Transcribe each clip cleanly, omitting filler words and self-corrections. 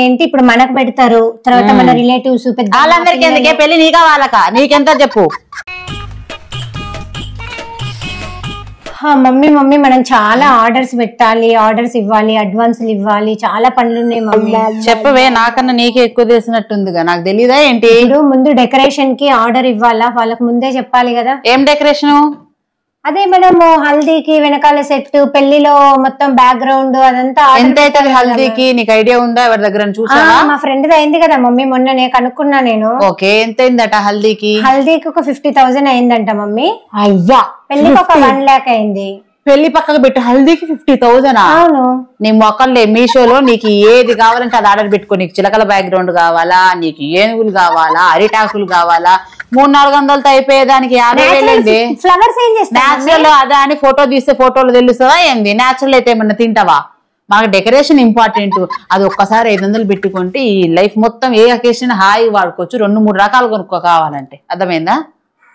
ఏంటి ఇప్పుడు మనకు పెడతారు, తర్వాత మన రిలేటివ్స్ వాళ్ళందరికి ఎందుకే పెళ్లి నీకా వాళ్ళకా? నీకెంత చెప్పు. మమ్మీ మనం చాలా ఆర్డర్స్ పెట్టాలి, ఆర్డర్స్ ఇవ్వాలి, అడ్వాన్సులు ఇవ్వాలి, చాలా పనులు ఉన్నాయి మమ్మీ. చెప్పవే, నాకన్నా నీకే ఎక్కువ తెలిసినట్టుందిగా. నాకు తెలీదా ఏంటి? ముందు డెకరేషన్ కి ఆర్డర్ ఇవ్వాలా, వాళ్ళకి ముందే చెప్పాలి కదా. ఏం డెకరేషన్? అదే మనము హల్దీకి వెనకాల సెట్, పెళ్లిలో మొత్తం బ్యాక్గ్రౌండ్ అదంతా. ఎంత అవుతుంది హల్దీకి? నీకు ఐడియా ఉందా? ఎవరి దగ్గర చూసా? మా ఫ్రెండ్ అయింది కదా మమ్మీ, మొన్న కనుక్కున్నా నేను. ఓకే, ఎంత అయిందట హల్దీకి? హల్దీకి ఒక 50,000 అయిందంట మమ్మీ. అయ్యా, పెళ్లికి ఒక 1 lakh అయింది. పెళ్లి పక్కకు పెట్టి హల్దీకి 50,000? అవును. నీ మొక్కలే మీషోలో నీకు ఏది కావాలంటే అది ఆర్డర్ పెట్టుకో. నీకు చిలకల బ్యాక్గ్రౌండ్ కావాలా, నీకు ఏనుగులు కావాలా, అరిటాకులు కావాలా, 300-400తో అయిపోయేదానికి 50,000 ఫ్లవర్స్ ఏం చేస్తా? నేచురల్ అదే అని ఫోటో తీస్తే ఫోటోలు తెలుస్తుందా ఏంది? నేచురల్ అయితే ఏమన్నా తింటావా? మాకు డెకరేషన్ ఇంపార్టెంట్. అది ఒక్కసారి 500 పెట్టుకుంటే ఈ లైఫ్ మొత్తం ఏ అకేషన్ హాయి వాడుకోవచ్చు. 2-3 రకాలు కొనుక్కో కావాలంటే. అర్థమైందా?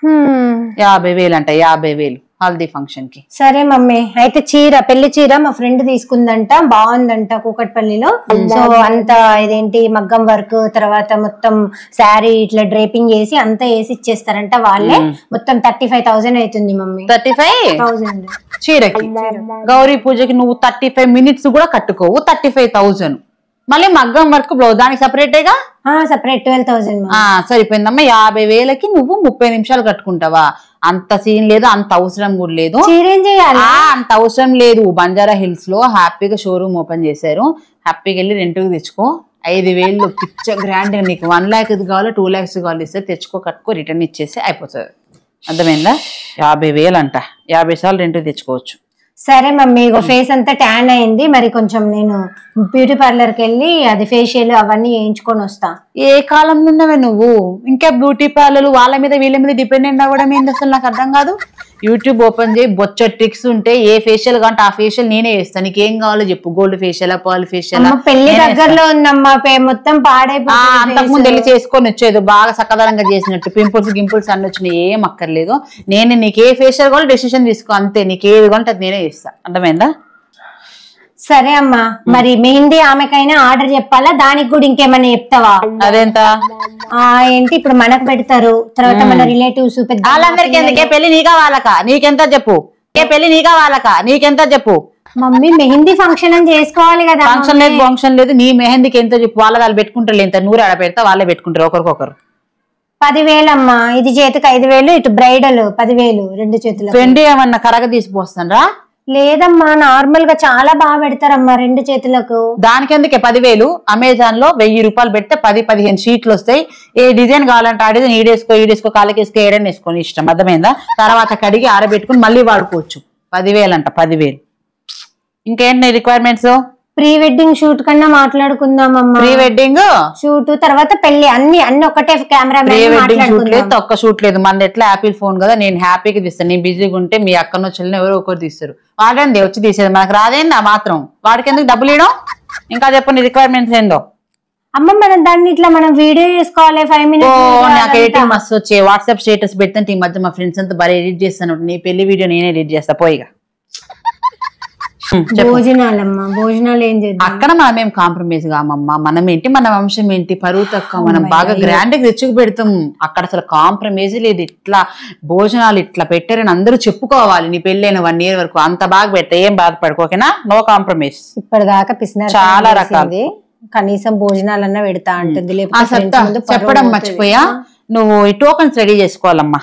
50,000 అంట. 50,000 హల్దీ ఫంక్షన్ కి. సరే మమ్మీ, అయితే చీర, పెళ్లి చీర మా ఫ్రెండ్ తీసుకుందంట, బాగుందంట కూకట్పల్లిలో. సో అంత ఇదేంటి మగ్గం వర్క్, తర్వాత మొత్తం శారీ ఇట్లా డ్రేపింగ్ చేసి అంతా వేసి ఇచ్చేస్తారంట వాళ్ళే. మొత్తం 35,000 అవుతుంది మమ్మీ. 35,000 చీరకి? గౌరీ పూజకి నువ్వు 35 minutes కూడా కట్టుకోవు. 35,000 మళ్ళీ మగ్గం వర్క్ బ్లౌజ్ దానికి సపరేటేగా? సపరేట్ 12,000. సరిపోయిందమ్మా. 50,000కి నువ్వు 30 నిమిషాలు కట్టుకుంటావా? అంత సీన్ లేదు, అంత అవసరం కూడా లేదు. అంత అవసరం లేదు. బంజారా హిల్స్ లో హ్యాపీగా షోరూమ్ ఓపెన్ చేశారు. హ్యాపీగా వెళ్ళి రెంట్కి తెచ్చుకో. 5,000 పిచ్చ గ్రాండ్. నీకు 1 lakh కావాలో 2 lakhs కావాలి ఇస్తే తెచ్చుకో, కట్టుకో, రిటర్న్ ఇచ్చేసి అయిపోతుంది. అర్థమైందా? 50,000 అంట. 50 సార్లు రెంట్కి తెచ్చుకోవచ్చు. సరే మమ్మీ, ఫేస్ అంతా ట్యాన్ అయింది, మరి కొంచెం నేను బ్యూటీ పార్లర్ కి వెళ్ళి అది ఫేషియల్ అవన్నీ వేయించుకొని వస్తా. ఏ కాలంలో ఉన్నవే నువ్వు? ఇంకా బ్యూటీ పార్లర్ వాళ్ళ మీద వీళ్ళ మీద డిపెండెంట్ అవ్వడం ఏంది అసలు? నాకు అర్థం కాదు. యూట్యూబ్ ఓపెన్ చేయి, బొచ్చ ట్రిక్స్ ఉంటే ఏ ఫేషియల్ కావాలంటే ఆ ఫేషియల్ నేనే చేస్తాను. నీకేం కావాలో చెప్పు. Gold facial, pearl facial. పెళ్లి దగ్గరలో ఉందమ్మా, మొత్తం పాడైపోయింది. అంతకుముందు వెళ్ళి చేసుకొని వచ్చేది బాగా సకదనంగా చేసినట్టు. పింపుల్స్ గింపుల్స్ అన్ని వచ్చినాయి. ఏం అక్కర్లేదు. నేను నీకు ఏ ఫేషియల్ కావాలో డెసిషన్ తీసుకో, అంతే. నీకు ఏది కావాలంటే అది నేనే చేస్తా. అర్థమైందా? సరే అమ్మా, మరి మెహందీ ఆమెకైనా ఆర్డర్ చెప్పాలా, దానికి కూడా ఇంకేమైనా చెప్తావా? అదేంత? ఏంటి ఇప్పుడు మనకు పెడతారు, తర్వాత మన రిలేటివ్స్ వాళ్ళందరికి ఎందుకే పెళ్లి నీకా వాళ్ళకా? నీకెంత చెప్పు. పెళ్లి నీకా వాళ్ళకా? నీకెంత చెప్పు. మమ్మీ మెహందీ ఫంక్షన్ అని చేసుకోవాలి కదా. ఫంక్షన్ లేదు, ఫంక్షన్ లేదు. నీ మెహందీకి ఎంతో చెప్పు. వాళ్ళు పెట్టుకుంటారు. ఎంత 100 ఆడ పెడతా, వాళ్ళే పెట్టుకుంటారు ఒకరికొకరు. 10,000 అమ్మా. ఇది చేతికి 5,000, ఇటు బ్రైడల్ 10,000 రెండు చేతులు. వెండి ఏమన్నా కరగ తీసిపోస్తానరా? లేదమ్మా, నార్మల్ గా చాలా బాగా పెడతారమ్మా 2 చేతులకు. దానికి ఎందుకే 10,000? అమెజాన్ లో 1,000 రూపాయలు పెడితే 10-15 షీట్లు వస్తాయి. ఏ డిజైన్ కావాలంటే ఆ డిజైన్ ఈడేసుకో, కాళ్ళకేసుకో, ఏడని వేసుకొని ఇష్టం. అర్థమైందా? తర్వాత కడిగి ఆరబెట్టుకుని మళ్ళీ వాడుకోవచ్చు. 10,000 అంట. 10,000. ఇంకేంటి రిక్వైర్మెంట్స్? ప్రీ వెడ్డింగ్ షూట్ కన్నా మాట్లాడుకుందామమ్మా. ప్రీ వెడ్డింగ్ షూట్, తర్వాత పెళ్లి, అన్ని ఒకటే కెమెరా. ప్రీ వెడ్డింగ్ షూట్ లేదు, ఒక్క షూట్ లేదు. మన ఎట్లా యాపిల్ ఫోన్ కదా, నేను హ్యాపీగా తీస్తాను. నేను బిజీగా ఉంటే మీ అక్కనో చెల్లిని ఎవరో ఒకరు తీస్తారు. వాడండి వచ్చి తీసేది. మనకు రాదేంది ఆ మాత్రం. వాడికి ఎందుకు డబ్బులు ఇవ్వడం? ఇంకా చెప్పండి రిక్వైర్మెంట్స్ ఏందో. అమ్మ మనం దాన్ని ఇట్లా మనం వీడియో చేసుకోవాలి 5 minutes. నాకు ఎడిటింగ్ మస్తు వచ్చే. వాట్సాప్ స్టేటస్ పెడితే ఈ మధ్య మా ఫ్రెండ్స్ అంతా బాగా ఎడిట్ చేస్తాను. నీ పెళ్లి వీడియో నేనే ఎడిట్ చేస్తా పోయిగా. భోజనాలమ్మా, భోజనాలు ఏం చేద్దాం? అక్కడ మనం ఏం కాంప్రమైజ్ కామమ్మా. మనం ఏంటి, మన వంశం ఏంటి, పరువు తక్కువ. మనం బాగా గ్రాండ్ గా తెచ్చుకు పెడతాం. అక్కడ అసలు కాంప్రమైజ్ లేదు. ఇట్లా భోజనాలు ఇట్లా పెట్టారని అందరూ చెప్పుకోవాలి. నీ పెళ్ళైన 1 year వరకు అంత బాగా పెడతా. ఏం బాధపడుకో, ఓకేనా? No compromise. ఇప్పటిదాకా పిసినారు చాలా రకాలు. కనీసం భోజనాలన్నా పెడతా అంటుంది. చెప్పడం మర్చిపోయా, నువ్వు ఈ టోకన్స్ రెడీ చేసుకోవాలమ్మా.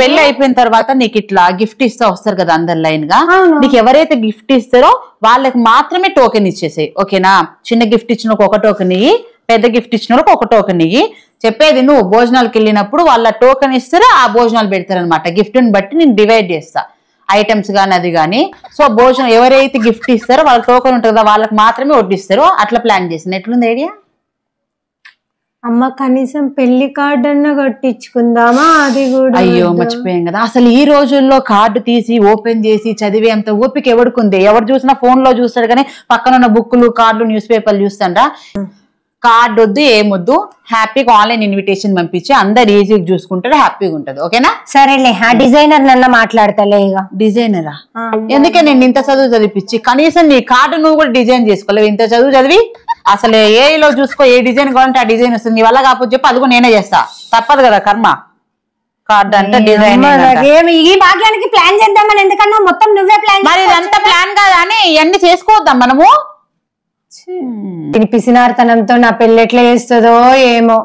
పెళ్లి అయిపోయిన తర్వాత నీకు ఇట్లా గిఫ్ట్ ఇస్తా వస్తారు కదా అందరు లైన్ గా. నీకు ఎవరైతే గిఫ్ట్ ఇస్తారో వాళ్ళకి మాత్రమే టోకెన్ ఇచ్చేసాయి, ఓకేనా? చిన్న గిఫ్ట్ ఇచ్చిన ఒక టోకెన్ ఇయ్యి, పెద్ద గిఫ్ట్ ఇచ్చిన ఒక టోకెన్ ఇయ్యి. చెప్పేది నువ్వు భోజనాలకు వెళ్ళినప్పుడు వాళ్ళ టోకెన్ ఇస్తారో ఆ భోజనాలు పెడతారు అనమాట. గిఫ్ట్ ని బట్టి నేను డివైడ్ చేస్తా, ఐటమ్స్ గానీ అది గానీ. సో భోజనం ఎవరైతే గిఫ్ట్ ఇస్తారో వాళ్ళ టోకెన్ ఉంటుంది కదా, వాళ్ళకి మాత్రమే వడ్డిస్తారో. అట్లా ప్లాన్ చేసింది. ఎట్లుంది ఐడియా? అమ్మ కనీసం పెళ్లి కార్డు అన్నా కట్టించుకుందామా? అది కూడా అయ్యో మర్చిపోయాం కదా. అసలు ఈ రోజుల్లో కార్డు తీసి ఓపెన్ చేసి చదివే అంత ఓపిక ఎవడుకుంది? ఎవరు చూసినా ఫోన్ లో చూస్తాడు కానీ పక్కన ఉన్న బుక్కులు, కార్డులు, న్యూస్ పేపర్లు చూస్తాండ్రా. కార్డ్ వద్దు ఏమొద్దు, హ్యాపీగా ఆన్లైన్ ఇన్విటేషన్ పంపించి అందరు ఈజీగా చూసుకుంటారు, హ్యాపీగా ఉంటది. ఓకేనా? సరేలే, ఆ డిజైనర్ నన్న మాట్లాడతలే. ఇక డిజైనరా? ఎందుకే నేను ఇంత చదువు చదివిపించి కనీసం నీ కార్డు నువ్వు కూడా డిజైన్ చేసుకోలేవు. ఇంత చదువు చదివి అసలు ఏలో చూసుకో, ఏ డిజైన్ కావాలంటే ఆ డిజైన్ వస్తుంది. నీ వల్ల కాకపోతే చెప్పి అదిగో నేనే చేస్తా, తప్పదు కదా కర్మ. కార్డ్ అంటే డిజైన్. ఈ భాగ్యానికి ప్లాన్ చేద్దామని ఎందుకన్నా మొత్తం నువ్వే ప్లాన్. మరి ఇదంతా ప్లాన్ కాదా అని ఇవన్నీ చేసుకోవద్దాం మనము. పిసినార్తనంతో నా పెళ్ళి ఎట్లా చేస్తుందో ఏమో.